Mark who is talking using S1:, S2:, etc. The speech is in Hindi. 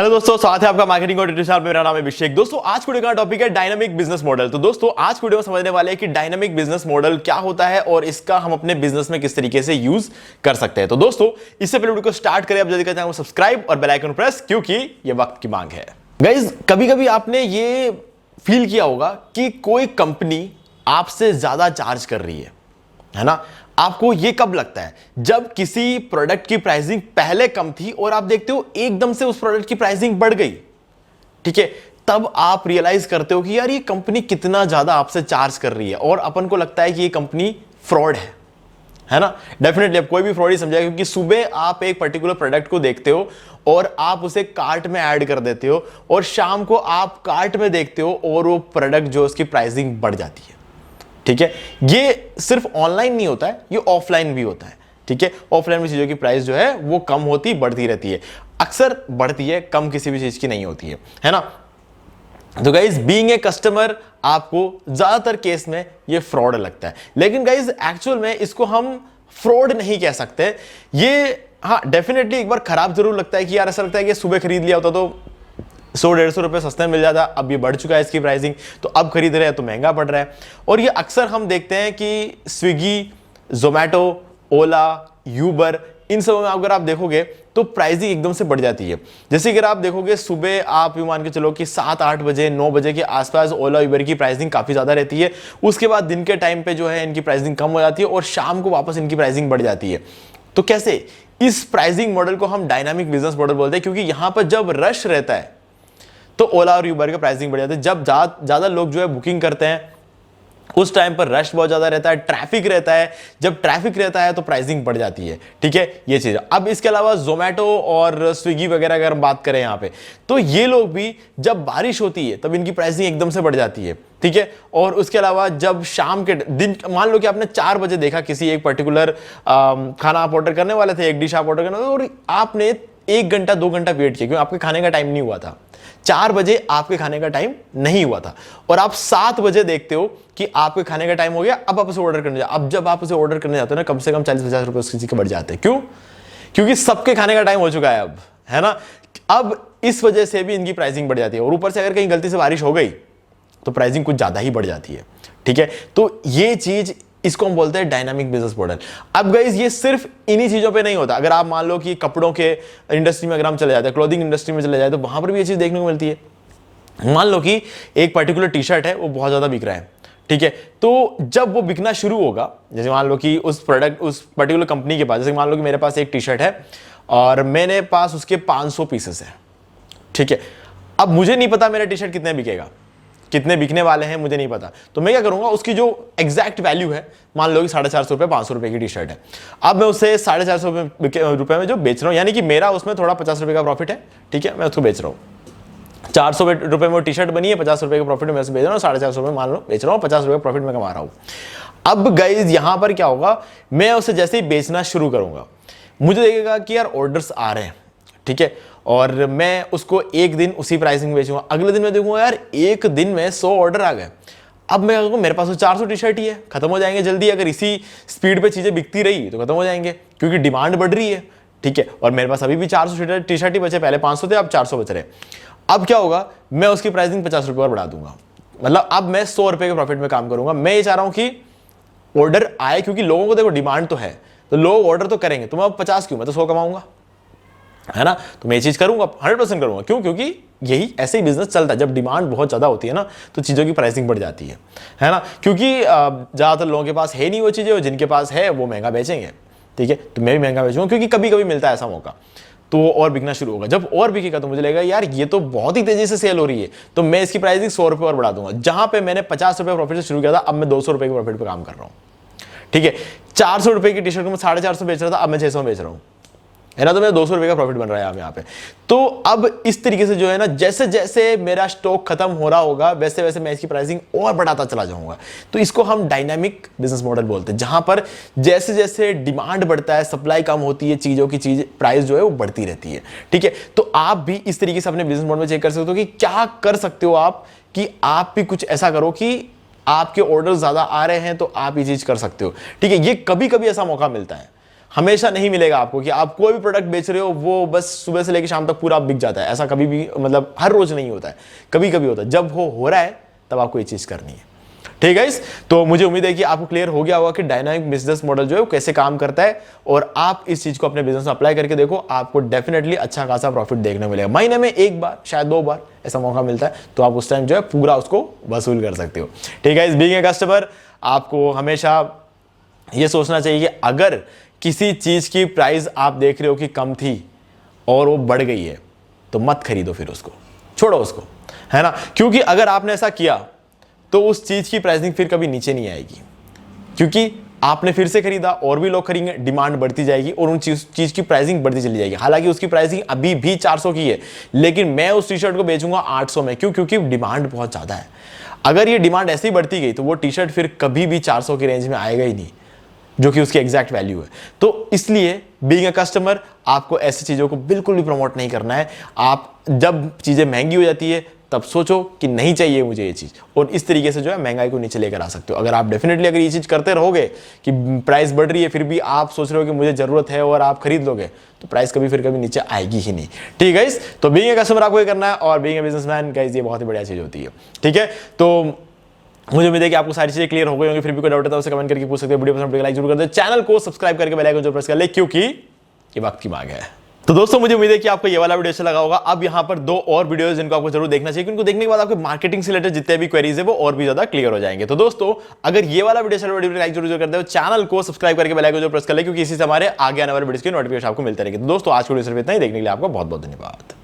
S1: हेलो दोस्तों, स्वागत है आपका मार्केटिंग और ट्यूटोरियल में। मेरा नाम है अभिषेक। दोस्तों आज वीडियो का टॉपिक है डायनामिक बिजनेस मॉडल। तो दोस्तों आज वीडियो में समझने वाले हैं कि डायनामिक बिजनेस मॉडल क्या होता है और इसका हम अपने बिजनेस में किस तरीके से यूज कर सकते हैं। तो दोस्तों इससे पहले वीडियो को स्टार्ट करें, आप जल्दी कर चैनल को सब्सक्राइब और बेल आइकन प्रेस, क्योंकि ये वक्त की मांग है। गाइस कभी कभी आपने ये फील किया होगा कि कोई कंपनी आपसे ज्यादा चार्ज कर रही है ना। आपको ये कब लगता है? जब किसी प्रोडक्ट की प्राइसिंग पहले कम थी और आप देखते हो एकदम से उस प्रोडक्ट की प्राइसिंग बढ़ गई, ठीक है, तब आप रियलाइज करते हो कि यार ये कंपनी कितना ज्यादा आपसे चार्ज कर रही है और अपन को लगता है कि ये कंपनी फ्रॉड है ना। डेफिनेटली अब कोई भी फ्रॉड ही समझेगा, क्योंकि सुबह आप एक पर्टिकुलर प्रोडक्ट को देखते हो और आप उसे कार्ट में ऐड कर देते हो और शाम को आप कार्ट में देखते हो और वो प्रोडक्ट जो उसकी प्राइसिंग बढ़ जाती है, ठीक है। ये सिर्फ ऑनलाइन नहीं होता है, ये ऑफलाइन भी होता है, ठीक है। ऑफलाइन में चीजों की प्राइस जो है वो कम होती बढ़ती रहती है, अक्सर बढ़ती है, कम किसी भी चीज की नहीं होती है ना। तो गाइज बीइंग ए कस्टमर आपको ज्यादातर केस में ये फ्रॉड लगता है, लेकिन गाइज एक्चुअल में इसको हम फ्रॉड नहीं कह सकते। ये हाँ डेफिनेटली एक बार खराब जरूर लगता है कि यार ऐसा लगता है कि सुबह खरीद लिया होता तो 100-150 रुपए सस्ते में मिल जाता, अब ये बढ़ चुका है इसकी प्राइसिंग, तो अब खरीद रहे हैं तो महंगा पड़ रहा है। और ये अक्सर हम देखते हैं कि स्विगी, जोमैटो, ओला, यूबर, इन सब में अगर आप देखोगे तो प्राइसिंग एकदम से बढ़ जाती है। जैसे अगर आप देखोगे सुबह आप ये मान के चलो कि 7-8 बजे 9 बजे के आसपास ओला यूबर की प्राइसिंग काफी ज्यादा रहती है, उसके बाद दिन के टाइम पे जो है इनकी प्राइसिंग कम हो जाती है और शाम को वापस इनकी प्राइसिंग बढ़ जाती है। तो कैसे? इस प्राइसिंग मॉडल को हम डायनामिक बिजनेस मॉडल बोलते हैं, क्योंकि यहां पर जब रश रहता है तो ओला और यूबर का प्राइसिंग बढ़ जाता है। जब ज्यादा लोग जो है बुकिंग करते हैं उस टाइम पर रश बहुत ज्यादा रहता है, ट्रैफिक रहता है, जब ट्रैफिक रहता है तो प्राइसिंग बढ़ जाती है, ठीक है, ये चीज। अब इसके अलावा जोमैटो और स्विगी वगैरह अगर हम बात करें यहां पे, तो ये लोग भी जब बारिश होती है तब इनकी प्राइसिंग एकदम से बढ़ जाती है, ठीक है। और उसके अलावा जब शाम के दिन, मान लो कि आपने 4 बजे देखा किसी एक पर्टिकुलर खाना आप ऑर्डर करने वाले थे, एक डिश आप ऑर्डर करने वाले और आपने 1 घंटा 2 घंटा वेट किया, क्योंकि आपके खाने का टाइम नहीं हुआ था। 4 बजे आपके खाने का टाइम नहीं हुआ था और आप 7 बजे देखते हो कि आपके खाने का टाइम हो गया, अब आप उसे ऑर्डर करने जाओ। अब जब आप उसे ऑर्डर करने जाते हो ना, कम से कम 40-50 रुपए किसी के बढ़ जाते हैं। क्यों? क्योंकि सबके खाने का टाइम हो चुका है अब, है ना। अब इस वजह से भी इनकी प्राइसिंग बढ़ जाती है और ऊपर से अगर कहीं गलती से बारिश हो गई तो प्राइसिंग कुछ ज्यादा ही बढ़ जाती है, ठीक है। तो ये चीज, इसको हम बोलते हैं डायनामिक बिजनेस मॉडल। अब गाइस ये सिर्फ इन्हीं चीजों पे नहीं होता। अगर आप मान लो कि कपड़ों के इंडस्ट्री में अगर हम चले जाते हैं, क्लोथिंग इंडस्ट्री में चले जाए, तो वहां पर भी ये चीज देखने को मिलती है। मान लो कि एक पर्टिकुलर टी शर्ट है, वो बहुत ज्यादा बिक रहा है, ठीक है। तो जब वो बिकना शुरू होगा, जैसे मान लो कि उस प्रोडक्ट, उस पर्टिकुलर कंपनी के पास, जैसे मान लो कि मेरे पास एक टी शर्ट है और मेरे पास उसके 500 पीसेस है, ठीक है। अब मुझे नहीं पता मेरा टी शर्ट कितने बिकेगा, कितने बिकने वाले हैं मुझे नहीं पता, तो मैं क्या करूंगा, उसकी जो एग्जैक्ट वैल्यू है, मान लो कि 450 रुपए, 500 रुपए की टी शर्ट है, अब मैं उसे 450 रुपए में जो बेच रहा हूं, यानी कि मेरा उसमें थोड़ा 50 रुपए का प्रॉफिट है, ठीक है, मैं उसको बेच रहा हूं। 400 रुपए में टी शर्ट बनी है, 50 रुपए का प्रॉफिट मैं उसे बेच रहा हूं, 450 रुपए मान लो बेच रहा हूं, 50 रुपए का प्रॉफिट मैं कमा रहा हूं। अब गाइस यहां पर क्या होगा, मैं उसे जैसे ही बेचना शुरू करूंगा, मुझे लगेगा कि यार ऑर्डर्स आ रहे हैं, ठीक है, और मैं उसको एक दिन उसी प्राइसिंग में बेचूंगा। अगले दिन मैं देखूंगा यार एक दिन में 100 ऑर्डर आ गए। अब मैं कहूँगा मेरे पास तो 400 टी शर्ट ही है, खत्म हो जाएंगे जल्दी। अगर इसी स्पीड पे चीजें बिकती रही तो खत्म हो जाएंगे, क्योंकि डिमांड बढ़ रही है, ठीक है। और मेरे पास अभी भी 400 टी शर्ट ही बचे, पहले 500 थे, अब 400 बच रहे। अब क्या होगा, मैं उसकी प्राइसिंग 50 रुपए और बढ़ा दूंगा, मतलब अब मैं 100 रुपए के प्रॉफिट में काम करूंगा। मैं ये चाह रहा हूं कि ऑर्डर आए, क्योंकि लोगों को देखो डिमांड तो है, तो लोग ऑर्डर तो करेंगे, तो मैं 50 क्यों, मैं तो 100 कमाऊंगा, है ना। तो मैं ये चीज करूंगा, 100% करूंगा। क्यों? क्योंकि यही ऐसे ही बिजनेस चलता है। जब डिमांड बहुत ज्यादा होती है ना, तो चीजों की प्राइसिंग बढ़ जाती है ना। क्योंकि ज्यादातर लोगों के पास है नहीं वो चीजें, और जिनके पास है वो महंगा बेचेंगे, ठीक है। तो मैं भी महंगा बेचूंगा, क्योंकि कभी कभी मिलता है ऐसा मौका, तो वो और बिकना शुरू होगा। जब और बिकेगा तो मुझे लगेगा यार ये तो बहुत ही तेजी से सेल हो रही है, तो मैं इसकी प्राइसिंग 100 रुपए और बढ़ा दूंगा। जहां पे मैंने 50 रुपए प्रॉफिट से शुरू किया था, अब मैं 200 रुपए के प्रॉफिट पे काम कर रहा हूं, ठीक है। 400 रुपए की टी शर्ट को मैं 450 बेच रहा था, अब मैं 600 बेच रहा हूं, है ना। तो मेरा 200 रुपए का प्रॉफिट बन रहा है यहाँ पे। तो अब इस तरीके से जो है ना, जैसे जैसे मेरा स्टॉक खत्म हो रहा होगा, वैसे वैसे मैं इसकी प्राइसिंग और बढ़ाता चला जाऊंगा। तो इसको हम डायनामिक बिजनेस मॉडल बोलते हैं, जहां पर जैसे जैसे डिमांड बढ़ता है, सप्लाई कम होती है, चीजों की चीज प्राइस जो है वो बढ़ती रहती है, ठीक है। तो आप भी इस तरीके से अपने बिजनेस मॉडल में चेक कर सकते हो कि क्या कर सकते हो आप, कि आप भी कुछ ऐसा करो कि आपके ऑर्डर ज्यादा आ रहे हैं तो आप ये चीज कर सकते हो, ठीक है। ये कभी कभी ऐसा मौका मिलता है, हमेशा नहीं मिलेगा आपको कि आप कोई भी प्रोडक्ट बेच रहे हो वो बस सुबह से लेकर शाम तक पूरा बिक जाता है। ऐसा कभी भी मतलब हर रोज नहीं होता है, कभी कभी होता है। जब वो हो रहा है तब आपको ये चीज करनी है। ठीक है इस तो मुझे उम्मीद है कि आपको क्लियर हो गया होगा कि डायनामिक बिजनेस मॉडल जो है वो कैसे काम करता है, और आप इस चीज को अपने बिजनेस में अप्लाई करके देखो, आपको डेफिनेटली अच्छा खासा प्रॉफिट देखने मिलेगा। महीने में एक बार शायद 2 बार ऐसा मौका मिलता है, तो आप उस टाइम जो है पूरा उसको वसूल कर सकते हो। ठीक है, इस बीइंग ए कस्टमर आपको हमेशा ये सोचना चाहिए कि अगर किसी चीज की प्राइस आप देख रहे हो कि कम थी और वो बढ़ गई है तो मत खरीदो, फिर उसको छोड़ो उसको, है ना। क्योंकि अगर आपने ऐसा किया तो उस चीज की प्राइसिंग फिर कभी नीचे नहीं आएगी, क्योंकि आपने फिर से खरीदा और भी लोग खरीदेंगे, डिमांड बढ़ती जाएगी और उन चीज की प्राइसिंग बढ़ती चली जाएगी। हालांकि उसकी प्राइसिंग अभी भी 400 की है, लेकिन मैं उस टी शर्ट को बेचूंगा 800 में। क्यों? क्योंकि डिमांड बहुत ज्यादा है। अगर ये डिमांड ऐसे ही बढ़ती गई तो वो टी शर्ट फिर कभी भी 400 की रेंज में आएगा ही नहीं, जो कि उसकी एग्जैक्ट वैल्यू है। तो इसलिए बीइंग अ कस्टमर आपको ऐसी चीजों को बिल्कुल भी प्रमोट नहीं करना है। आप जब चीजें महंगी हो जाती है तब सोचो कि नहीं चाहिए मुझे ये चीज, और इस तरीके से जो है महंगाई को नीचे लेकर आ सकते हो। अगर आप डेफिनेटली अगर ये चीज करते रहोगे कि प्राइस बढ़ रही है फिर भी आप सोच रहे हो कि मुझे जरूरत है और आप खरीद लोगे, तो प्राइस कभी फिर कभी नीचे आएगी ही नहीं। ठीक है, तो बीइंग अ कस्टमर आपको ये करना है, और बीइंग अ बिजनेसमैन गाइस ये बहुत ही बढ़िया चीज होती है। ठीक है, तो मुझे उम्मीद है कि आपको सारी चीजें क्लियर हो गई होंगी। फिर भी कोई डाउट है तो उसे कमेंट करके पूछ सकते हो। वीडियो पसंद लाइक जरूर कर दो, चैनल को सब्सक्राइब करके बेल आइकन जो प्रेस कर ले, क्योंकि ये वक्त की मांग है। तो दोस्तों मुझे उम्मीद है कि आपको ये वाला वीडियो अच्छा लगा होगा। अब यहाँ पर 2 और वीडियोस जिनको आपको जरूर देखना चाहिए, उनको देखने के बाद आपके मार्केटिंग से रिलेटेड जितने भी क्वेरीज है वो और भी ज्यादा क्लियर हो जाएंगे। तो दोस्तों अगर ये वाला वीडियो अच्छा लगा, वीडियो लाइक जरूर कर दो, चैनल को सब्सक्राइब करके बेल आइकन जो प्रेस कर ले, क्योंकि इसी से हमारे आगे आने वाले वीडियोस के नोटिफिकेशन आपको मिलते रहेंगे। तो दोस्तों आज के वीडियो सिर्फ इतना ही, देखने के लिए आपका बहुत बहुत धन्यवाद।